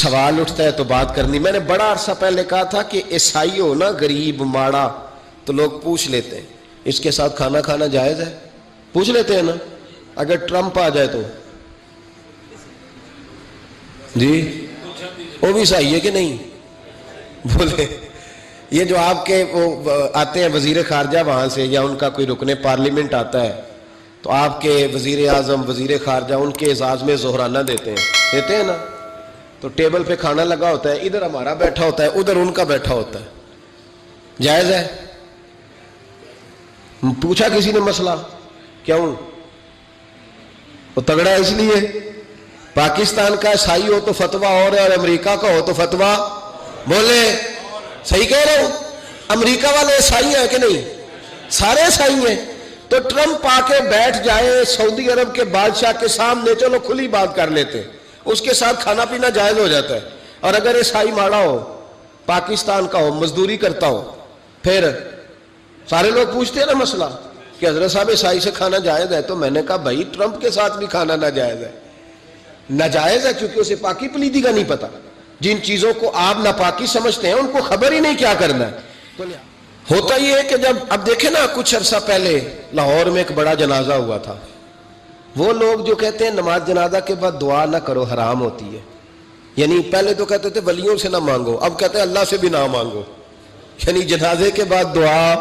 سوال اٹھتا ہے تو بات کرنی. میں نے بڑا عرصہ پہلے کہا تھا کہ عیسائی ہو نا غریب ماڑا تو لوگ پوچھ لیتے ہیں اس کے ساتھ کھانا کھانا جائز ہے, پوچھ لیتے ہیں نا. اگر ٹرمپ آ جائے تو جی وہ بھی عیسائی ہے کہ نہیں بولے. یہ جو آپ کے وہ آتے ہیں وزیر خارجہ وہاں سے, یا ان کا کوئی رکن پارلیمنٹ آتا ہے تو آپ کے وزیر اعظم وزیر خارجہ ان کے اعزاز میں ظہرانہ دیتے ہیں نا. تو ٹیبل پہ کھانا لگا ہوتا ہے, ادھر ہمارا بیٹھا ہوتا ہے ادھر ان کا بیٹھا ہوتا ہے, جائز ہے؟ پوچھا کسی نے مسئلہ کیوں؟ وہ تگڑا ہے اس لیے. پاکستان کا عیسائی ہو تو فتویٰ اور ہے, اور امریکہ کا ہو تو فتویٰ بولے صحیح کہہ رہا ہوں. امریکہ والے عیسائی ہیں کہ نہیں؟ سارے عیسائی ہیں. تو ٹرمپ آ کے بیٹھ جائے سعودی عرب کے بادشاہ کے سامنے, چلو کھلی بات کر لیتے, اس کے ساتھ کھانا پینا جائز ہو جاتا ہے. اور اگر عیسائی ماڑا ہو, پاکستان کا ہو, مزدوری کرتا ہو, پھر سارے لوگ پوچھتے ہیں نا مسئلہ کہ حضرت صاحب عیسائی سے کھانا جائز ہے. تو میں نے کہا بھائی ٹرمپ کے ساتھ بھی کھانا ناجائز ہے. ناجائز ہے کیونکہ اسے پاکی پلیدی کا نہیں پتا. جن چیزوں کو آپ ناپاکی سمجھتے ہیں ان کو خبر ہی نہیں کیا کرنا ہے. تو ہوتا یہ ہے کہ جب اب دیکھیں نا, کچھ عرصہ پہلے لاہور میں ایک بڑا جنازہ ہوا تھا. وہ لوگ جو کہتے ہیں نماز جنازہ کے بعد دعا نہ کرو حرام ہوتی ہے, یعنی پہلے تو کہتے تھے ولیوں سے نہ مانگو, اب کہتے ہیں اللہ سے بھی نہ مانگو. یعنی جنازے کے بعد دعا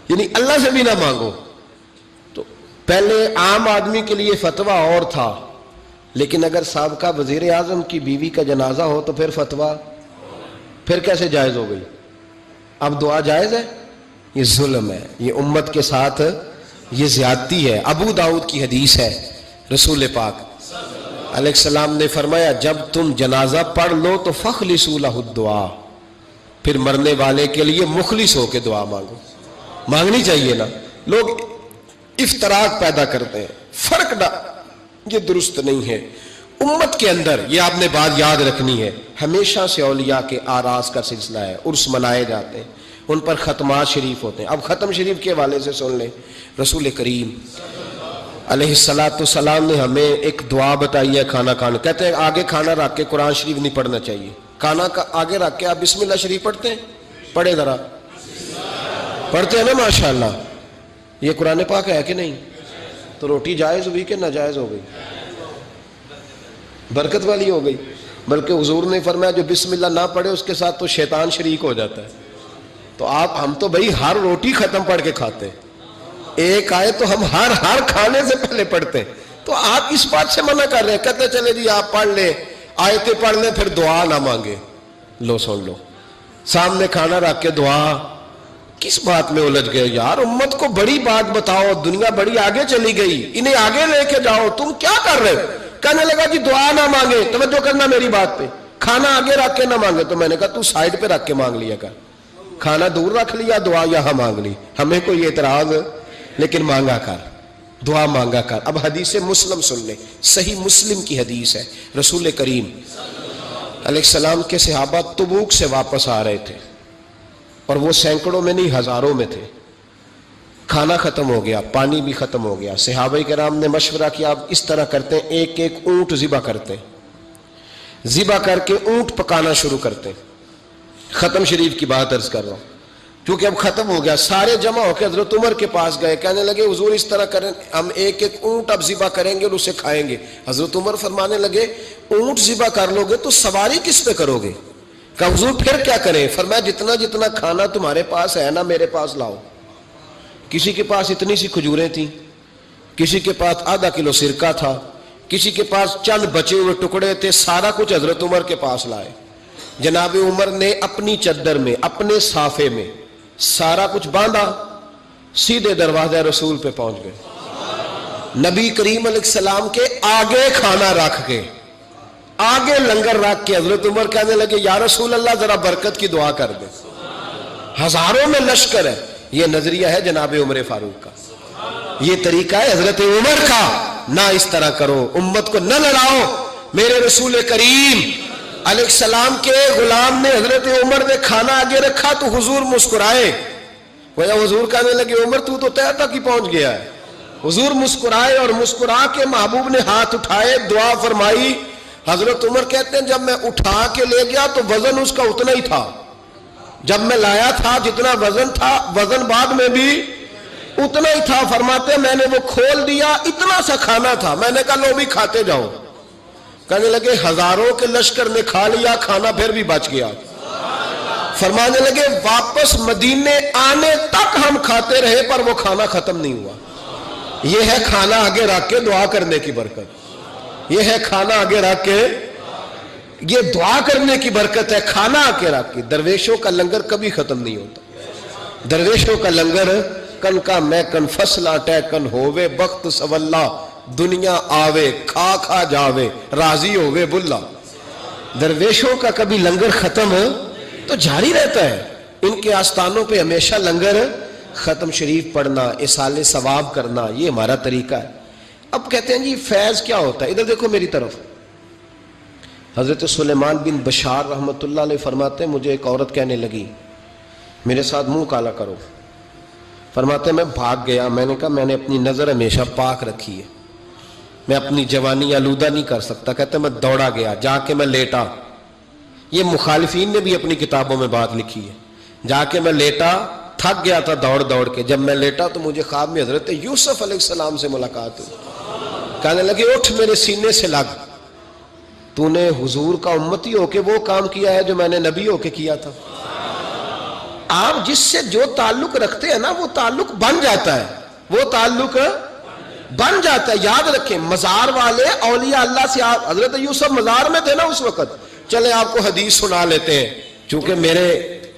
یعنی اللہ سے بھی نہ مانگو. تو پہلے عام آدمی کے لیے فتویٰ اور تھا, لیکن اگر سابقہ وزیر اعظم کی بیوی کا جنازہ ہو تو پھر فتویٰ پھر کیسے جائز ہو گئی؟ اب دعا جائز ہے؟ یہ ظلم ہے, یہ امت کے ساتھ یہ زیادتی ہے. ابو داؤد کی حدیث ہے, رسول پاک علیہ السلام نے فرمایا جب تم جنازہ پڑھ لو تو فخلصوا لہ الدعاء, پھر مرنے والے کے لیے مخلص ہو کے دعا مانگو. مانگنی چاہیے نا. لوگ افتراق پیدا کرتے ہیں, فرق نہ, یہ درست نہیں ہے. امت کے اندر یہ آپ نے بات یاد رکھنی ہے, ہمیشہ سے اولیاء کے آراس کا سلسلہ ہے, عرس منائے جاتے ہیں, ان پر ختمات شریف ہوتے ہیں. اب ختم شریف کے حوالے سے سن لیں, رسول کریم علیہ السلام نے ہمیں ایک دعا بتائی ہے کھانا کھانے. کہتے ہیں آگے کھانا رکھ کے قرآن شریف نہیں پڑھنا چاہیے, کھانا آگے رکھ کے آپ بسم اللہ شریف پڑھتے ہیں؟ پڑھے ذرا, پڑھتے ہیں نا ماشاءاللہ. یہ قرآن پاک ہے کہ نہیں؟ تو روٹی جائز ہوئی کہ ناجائز ہو گئی؟ برکت والی ہو گئی. بلکہ حضور نے فرمایا جو بسم اللہ نہ پڑھے اس کے ساتھ تو شیطان شریک ہو جاتا ہے. تو ہم تو بھائی ہر روٹی ختم پڑھ کے کھاتے ہیں, ایک آئے تو ہم ہر کھانے سے پہلے پڑھتے ہیں. تو آپ اس بات سے منع کر رہے ہیں, کہتے چلے جی آپ پڑھ لیں, آیتیں پڑھ لیں, پھر دعا نہ مانگے. لو سن لو, سامنے کھانا رکھ کے دعا, کس بات میں الجھ گئے یار؟ امت کو بڑی بات بتاؤ, دنیا بڑی آگے چلی گئی, انہیں آگے لے کے جاؤ, تم کیا کر رہے ہو؟ کہنے لگا جی دعا نہ مانگے, توجہ کرنا میری بات پہ, کھانا آگے رکھ کے نہ مانگے. تو میں نے کہا تو سائڈ پہ رکھ کے مانگ لیا کر, کھانا دور رکھ لیا, دعا یہاں مانگ لی, ہمیں کوئی اعتراض, لیکن مانگا کر, دعا مانگا کر. اب حدیث مسلم سن لیں, صحیح مسلم کی حدیث ہے. رسول کریم علیہ السلام کے صحابہ تبوک سے واپس آ رہے تھے, اور وہ سینکڑوں میں نہیں ہزاروں میں تھے. کھانا ختم ہو گیا, پانی بھی ختم ہو گیا. صحابہ کرام نے مشورہ کیا اب اس طرح کرتے ہیں, ایک ایک اونٹ ذبح کرتے, ذبح کر کے اونٹ پکانا شروع کرتے. ختم شریف کی بات عرض کر رہا ہوں کیونکہ اب ختم ہو گیا. سارے جمع ہو کے حضرت عمر کے پاس گئے, کہنے لگے حضور اس طرح کریں, ہم ایک ایک اونٹ اب ذبح کریں گے اور اسے کھائیں گے. حضرت عمر فرمانے لگے اونٹ ذبح کر لو گے تو سواری کس پہ کرو گے؟ کہ حضور پھر کیا کریں؟ فرمایا جتنا جتنا کھانا تمہارے پاس ہے نا میرے پاس لاؤ. کسی کے پاس اتنی سی کھجوریں تھیں, کسی کے پاس آدھا کلو سرکہ تھا, کسی کے پاس چند بچے ہوئے ٹکڑے تھے, سارا کچھ حضرت عمر کے پاس لائے. جناب عمر نے اپنی چادر میں, اپنے صافے میں سارا کچھ باندھا, سیدھے دروازہ رسول پہ پہنچ گئے. نبی کریم علیہ السلام کے آگے کھانا رکھ کے, آگے لنگر رکھ کے حضرت عمر کہنے لگے یا رسول اللہ ذرا برکت کی دعا کر دے. ہزاروں میں لشکر ہے. یہ نظریہ ہے جناب عمر فاروق کا, یہ طریقہ ہے حضرت عمر کا. نہ اس طرح کرو, امت کو نہ لڑاؤ. میرے رسول کریم علیہ السلام کے غلام نے, حضرت عمر نے کھانا آگے رکھا تو حضور مسکرائے. وہ حضور کہنے لگے عمر تو طے تک ہی پہنچ گیا ہے. حضور مسکرائے اور مسکرا کے محبوب نے ہاتھ اٹھائے, دعا فرمائی, حضرت عمر کہتے ہیں جب میں اٹھا کے لے گیا تو وزن اس کا اتنا ہی تھا، جب میں لایا تھا جتنا وزن تھا وزن بعد میں بھی اتنا ہی تھا. فرماتے ہیں میں نے وہ کھول دیا، اتنا سا کھانا تھا، میں نے کہا لو بھی کھاتے جاؤ. کہنے لگے ہزاروں کے لشکر نے کھا لیا، کھانا پھر بھی بچ گیا. فرمانے لگے واپس مدینے آنے تک ہم کھاتے رہے پر وہ کھانا ختم نہیں ہوا. یہ ہے کھانا آگے رکھ کے دعا کرنے کی برکت، یہ ہے کھانا آگے رکھ کے، یہ دعا کرنے کی برکت ہے. کھانا آگے رکھ کے. درویشوں کا لنگر کبھی ختم نہیں ہوتا. درویشوں کا لنگر کن کا میں کن فصلہ ٹے کن ہووے بخت سواللہ دنیا آوے کھا کھا جاوے راضی ہووے بلا. درویشوں کا کبھی لنگر ختم تو جاری رہتا ہے. ان کے آستانوں پہ ہمیشہ لنگر ختم. شریف پڑھنا، اصالے ثواب کرنا، یہ ہمارا طریقہ ہے. اب کہتے ہیں جی فیض کیا ہوتا ہے؟ ادھر دیکھو میری طرف. حضرت سلیمان بن بشار رحمۃ اللہ علیہ فرماتے ہیں مجھے ایک عورت کہنے لگی میرے ساتھ منہ کالا کرو. فرماتے ہیں میں بھاگ گیا. میں نے کہا میں نے اپنی نظر ہمیشہ پاک رکھی ہے، میں اپنی جوانی آلودہ نہیں کر سکتا. کہتے ہیں میں دوڑا گیا، جا کے میں لیٹا. یہ مخالفین نے بھی اپنی کتابوں میں بات لکھی ہے. جا کے میں لیٹا، تھک گیا تھا دوڑ دوڑ کے. جب میں لیٹا تو مجھے خواب میں حضرت یوسف علیہ السلام سے ملاقات ہوئی. کہنے لگے اٹھ میرے سینے سے لگ، تو نے حضور کا امتی ہو کے وہ کام کیا ہے جو میں نے نبی ہو کے کیا تھا. آپ جس سے جو تعلق رکھتے ہیں نا وہ تعلق بن جاتا ہے، وہ تعلق بن جاتا ہے. یاد رکھیں مزار والے اولیاء اللہ سے، آپ حضرت یوسف مزار میں تھے نا اس وقت. چلے آپ کو حدیث سنا لیتے ہیں، چونکہ میرے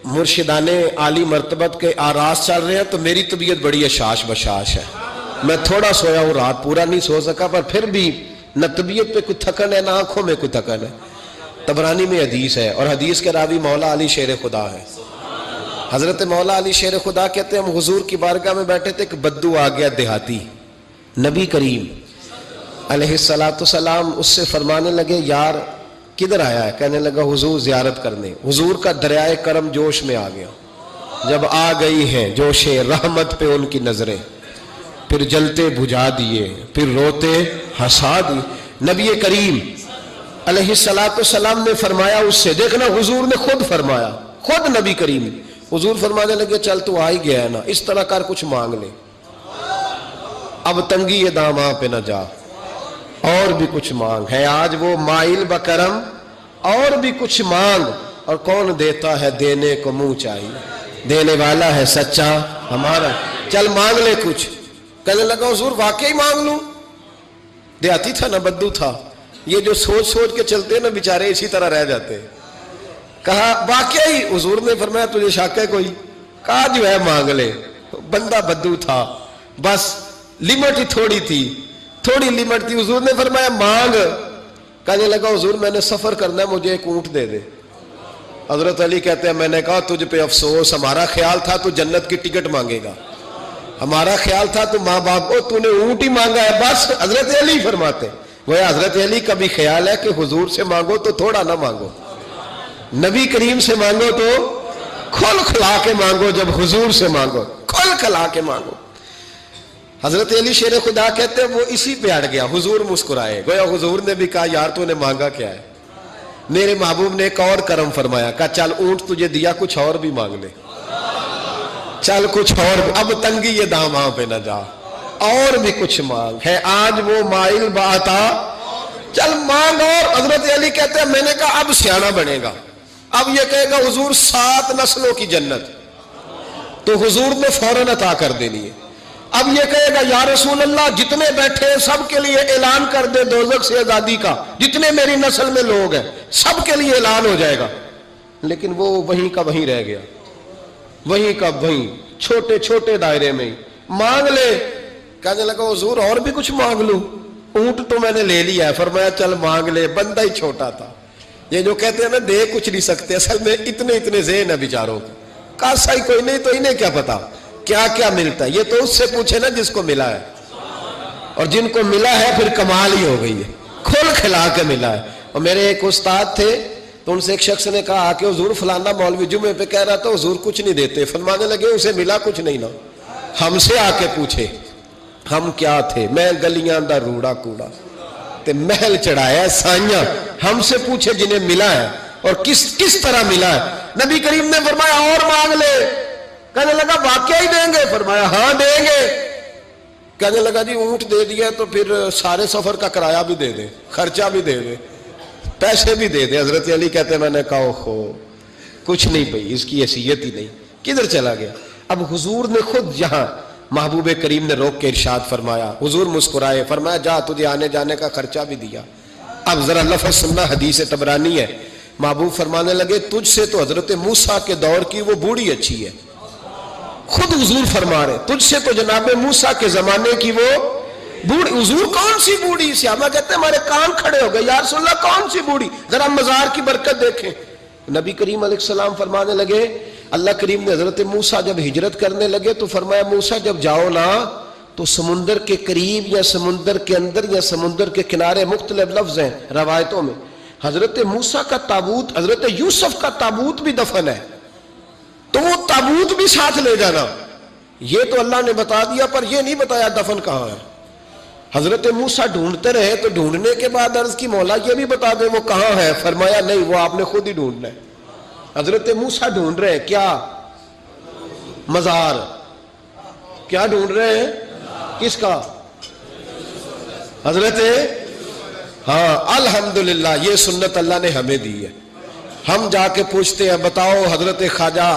مرشدان عالی مرتبت کے آراز چل رہے ہیں تو میری طبیعت بڑی اشاش بشاش ہے. میں تھوڑا سویا ہوں، رات پورا نہیں سو سکا، پر پھر بھی نہ طبیعت پہ کوئی تھکن ہے نہ آنکھوں میں کوئی تھکن ہے. طبرانی میں حدیث ہے اور حدیث کے راوی مولا علی شیر خدا ہے. حضرت مولا علی شیر خدا کہتے ہیں ہم حضور کی بارگاہ میں بیٹھے تھے کہ بدو آ گیا دیہاتی. نبی کریم علیہ السلام اس سے فرمانے لگے یار کدھر آیا ہے؟ کہنے لگا حضور زیارت کرنے. حضور کا دریائے کرم جوش میں آ گیا. جب آ گئی ہیں جوش رحمت پہ ان کی نظریں، پھر جلتے بجھا دیے، پھر روتے ہنسا دیے. نبی کریم علیہ السلام نے فرمایا اس سے، دیکھنا حضور نے خود فرمایا، خود نبی کریم حضور فرمانے لگے چل تو آ ہی گیا ہے نا، اس طرح کر کچھ مانگ لے، اب تنگی یہ داماں پہ نہ جا، اور بھی کچھ مانگ. ہے آج وہ مائل بکرم، اور بھی کچھ مانگ. اور کون دیتا ہے دینے کو منہ چاہیے، دینے والا ہے سچا ہمارا. چل مانگ لے کچھ. کہنے لگا حضور واقعی مانگ لوں؟ دیہاتی تھا نا، بدو تھا. یہ جو سوچ سوچ کے چلتے نا بیچارے اسی طرح رہ جاتے. کہا واقعی؟ حضور نے فرمایا تجھے شک ہے کوئی؟ کہا جو ہے مانگ لے. بندہ بدو تھا، بس لمٹ ہی تھوڑی تھی، تھوڑی لمٹ تھی. حضور نے فرمایا مانگ. کہنے لگا حضور میں نے سفر کرنا ہے، مجھے ایک اونٹ دے دے. حضرت علی کہتے ہیں میں نے کہا تجھ پہ افسوس، ہمارا خیال تھا تو جنت کی ٹکٹ مانگے گا، ہمارا خیال تھا تو ماں باپ کو، تو نے اونٹ ہی مانگا ہے بس. حضرت علی فرماتے وہ حضرت علی کا بھی خیال ہے کہ حضور سے مانگو تو تھوڑا نہ مانگو، نبی کریم سے مانگو تو کھل کھلا کے مانگو، جب حضور سے مانگو کھل کھلا کے مانگو. حضرت علی شیر خدا کہتے ہیں وہ اسی پہ اڑ گیا. حضور مسکرائے، گویا حضور نے بھی کہا یار تو نے مانگا کیا ہے؟ میرے محبوب نے ایک اور کرم فرمایا، کہا چل اونٹ تجھے دیا، کچھ اور بھی مانگ لے، چل کچھ اور بھی. اب تنگی یہ داماں پہ نہ جا، اور بھی کچھ مانگ. ہے آج وہ مائل باتا، چل مانگ. اور حضرت علی کہتے ہیں میں نے کہا اب سیانا بنے گا، اب یہ کہے گا حضور 7 نسلوں کی جنت، تو حضور نے فوراً عطا کر دینی ہے. اب یہ کہے گا یا رسول اللہ جتنے بیٹھے سب کے لیے اعلان کر دے دوزخ سے آزادی کا، جتنے میری نسل میں لوگ ہیں سب کے لیے اعلان ہو جائے گا. لیکن وہ وہیں کا وہیں رہ گیا، وہیں کا وہیں، چھوٹے چھوٹے دائرے میں ہی. مانگ لے. کہنے لگا حضور اور بھی کچھ مانگ لوں؟ اونٹ تو میں نے لے لیا ہے. فرمایا چل مانگ لے. بندہ ہی چھوٹا تھا. یہ جو کہتے ہیں نا دے کچھ نہیں سکتے، اصل میں اتنے ذہن ہے بیچاروں کے، کاسا ہی کوئی نہیں تو انہیں کیا پتا کیا کیا ملتا ہے. یہ تو اس سے پوچھے نا جس کو ملا ہے، اور جن کو ملا ہے پھر کمال ہی ہو گئی ہے، کھول کھلا کے ملا ہے. اور میرے ایک استاد تھے تو ان سے ایک شخص نے کہا کہ حضور فلانا مولوی جمعے پہ کہہ رہا تھا حضور کچھ نہیں دیتے. فرمانے لگے اسے ملا کچھ نہیں نا، ہم سے آ کے پوچھے ہم کیا تھے. میں گلیاں دا روڑا کوڑا، تے محل چڑھایا سائیاں ہم سے پوچھے جنہیں ملا ہے اور کس طرح ملا ہے۔ نبی کریم نے فرمایا اور مانگ لے، کہنے لگا واقعہ ہی دیں گے؟ فرمایا ہاں دیں گے۔ کہنے لگا جی اونٹ دے دیا تو پھر سارے سفر کا کرایہ بھی دے دے، خرچہ بھی دے دے، پیسے بھی دے دے۔ حضرت علی کہتے ہیں میں نے کہا اوہو کچھ نہیں پئی، اس کی حیثیت ہی نہیں، کدھر چلا گیا؟ اب حضور نے خود یہاں محبوب کریم نے روک کے ارشاد فرمایا، حضور مسکرائے، فرمایا جا تجھے آنے جانے کا خرچہ بھی دیا۔ اب ذرا لفظ سننا، حدیث طبرانی ہے، محبوب فرمانے لگے تجھ سے تو حضرت موسیٰ کے دور کی وہ بوڑھی اچھی ہے۔ خود حضور فرما رہے تجھ سے تو جناب موسیٰ کے زمانے کی وہ بوڑھی۔ حضور کون سی بوڑھی؟ صحابہ کہتے ہیں ہمارے کان کھڑے ہو گئے، یا رسول اللہ کون سی بوڑھی؟ ذرا مزار کی برکت دیکھیں۔ نبی کریم علیہ السلام فرمانے لگے، اللہ کریم نے حضرت موسیٰ جب ہجرت کرنے لگے تو فرمایا موسیٰ جب جاؤ نا تو سمندر کے قریب یا سمندر کے اندر یا سمندر کے کنارے، مختلف لفظ ہیں روایتوں میں، حضرت موسیٰ کا تابوت، حضرت یوسف کا تابوت بھی دفن ہے، تو وہ تابوت بھی ساتھ لے جانا۔ یہ تو اللہ نے بتا دیا پر یہ نہیں بتایا دفن کہاں ہے۔ حضرت موسیٰ ڈھونڈتے رہے تو ڈھونڈنے کے بعد عرض کی مولا یہ بھی بتا دیں وہ کہاں ہے؟ فرمایا نہیں، وہ آپ نے خود ہی ڈھونڈنا ہے۔ حضرت موسیٰ ڈھونڈ رہے ہیں کیا؟ مزار۔ کیا ڈھونڈ رہے ہیں؟ کس کا؟ حضرت، ہاں الحمدللہ یہ سنت اللہ نے ہمیں دی ہے۔ ہم جا کے پوچھتے ہیں بتاؤ حضرت خواجہ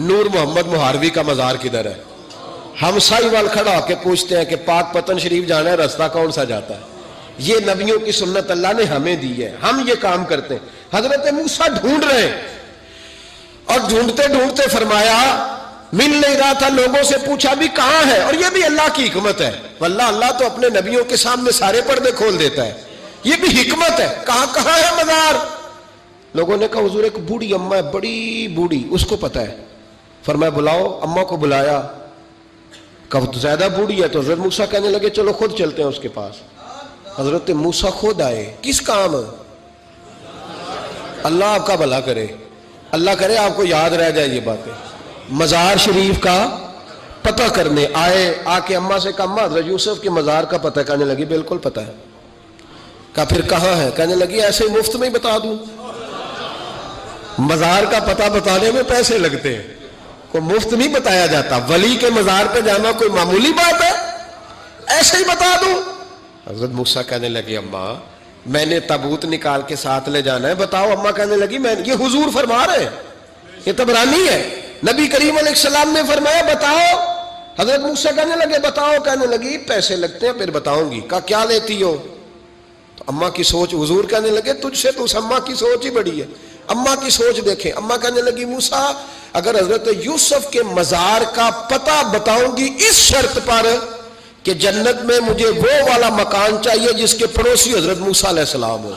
نور محمد مہاروی کا مزار کدھر ہے؟ ہم سائی وال کھڑا ہو کے پوچھتے ہیں کہ پاک پتن شریف جانا ہے، رستہ کون سا جاتا ہے؟ یہ نبیوں کی سنت اللہ نے ہمیں دی ہے، ہم یہ کام کرتے ہیں۔ حضرت موسیٰ ڈھونڈ رہے ہیں اور ڈھونڈتے ڈھونڈتے فرمایا مل نہیں رہا تھا، لوگوں سے پوچھا بھی کہاں ہے، اور یہ بھی اللہ کی حکمت ہے، واللہ اللہ تو اپنے نبیوں کے سامنے سارے پردے کھول دیتا ہے، یہ بھی حکمت ہے۔ کہاں ہے مزار؟ لوگوں نے کہا حضور ایک بوڑھی اماں ہے، بڑی بوڑھی، اس کو پتہ ہے۔ فرمایا بلاؤ، اماں کو بلایا، کہا زیادہ بوڑھی ہے، تو حضرت موسیٰ کہنے لگے چلو خود چلتے ہیں اس کے پاس۔ حضرت موسیٰ خود آئے، کس کام؟ اللہ آپ کا بھلا کرے، اللہ کرے آپ کو یاد رہ جائے یہ باتیں، مزار شریف کا پتہ کرنے آئے۔ آ کے اماں سے کہا اماں حضرت یوسف کے مزار کا پتہ؟ کہنے لگی بالکل پتہ ہے۔ کہا پھر کہاں ہے؟ کہنے لگی ایسے ہی مفت میں ہی بتا دوں، مزار کا پتہ بتانے میں پیسے لگتے ہیں، کوئی مفت نہیں بتایا جاتا، ولی کے مزار پہ جانا کوئی معمولی بات ہے، ایسے ہی بتا دوں۔ حضرت موسیٰ کہنے لگی اماں میں نے تابوت نکال کے ساتھ لے جانا ہے، بتاؤ۔ اماں کہنے لگی یہ حضور فرما رہے ہیں، یہ طبرانی ہے، نبی کریم علیہ السلام نے فرمایا بتاؤ۔ حضرت موسیٰ کہنے لگے بتاؤ، کہنے لگی پیسے لگتے ہیں پھر بتاؤں گی۔ کہا کیا لیتی ہو؟ تو اماں کی سوچ، حضور کہنے لگے تجھ سے تو اس اماں کی سوچ ہی بڑی ہے، اماں کی سوچ دیکھیں۔ اماں کہنے لگی موسیٰ اگر حضرت یوسف کے مزار کا پتہ بتاؤں گی اس شرط پر کہ جنت میں مجھے وہ والا مکان چاہیے جس کے پڑوسی حضرت موسیٰ علیہ السلام ہو۔